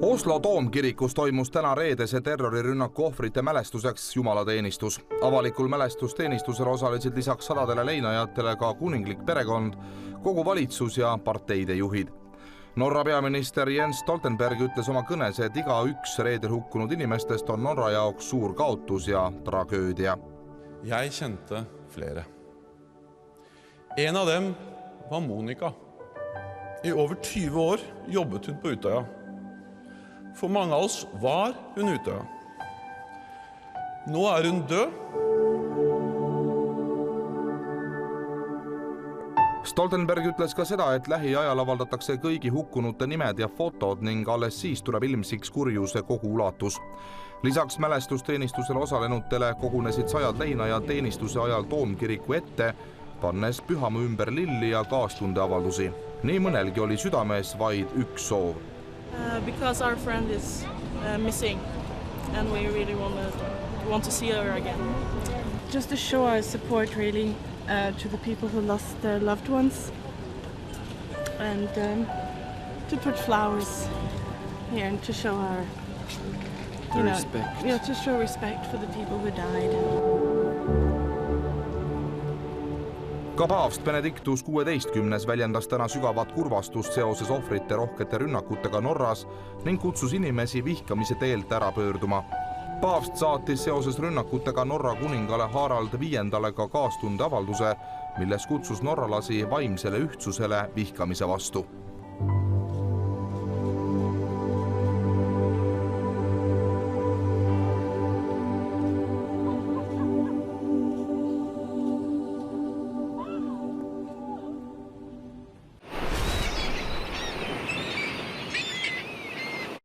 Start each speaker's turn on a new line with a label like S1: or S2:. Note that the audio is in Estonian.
S1: Oslo Toomkirikus toimus täna reedese terrorirünnaku ohvrite mälestuseks jumalateenistus. Avalikul mälestusteenistusel osalesid lisaks sadadele leinajatele ka kuninglik perekond, kogu valitsus ja parteide juhid. Norra peaminister Jens Stoltenberg ütles oma kõnes, et iga üks reedel hukkunud inimestest on Norra jaoks suur kaotus ja tragöödia.
S2: Jeg kjente flere. En av dem var Monica. I over 20 år jobbet hun på Utøya. For mange av oss var hun Utøya. Nå er hun død.
S1: Stoltenberg ütles ka seda, et lähiajal avaldatakse kõigi hukkunute nimed ja fotod ning alles siis tuleb ilmsiks kurjuse kogu ulatus. Lisaks mälestusteenistusel osalenutele kogunesid sajad leinajad teenistuse ajal Toomkiriku ette, pannes pühamu ümber lilli ja kaastundeavaldusi. Nii mõnelgi oli südames vaid üks soov.
S3: Because our friend is missing and we really want to see her again.
S4: Just to show our support really to the people who lost their loved ones and to put flowers here and to show our respect. To show respect for the people who died.
S1: Ka paavst Benedictus 16. väljendas täna sügavat kurvastust seoses ohvrite rohkete rünnakutega Norras ning kutsus inimesi vihkamise teelt ära pöörduma. Paavst saatis seoses rünnakutega Norra kuningale Harald V ka kaastundeavalduse, milles kutsus norralasi vaimsele ühtsusele vihkamise vastu.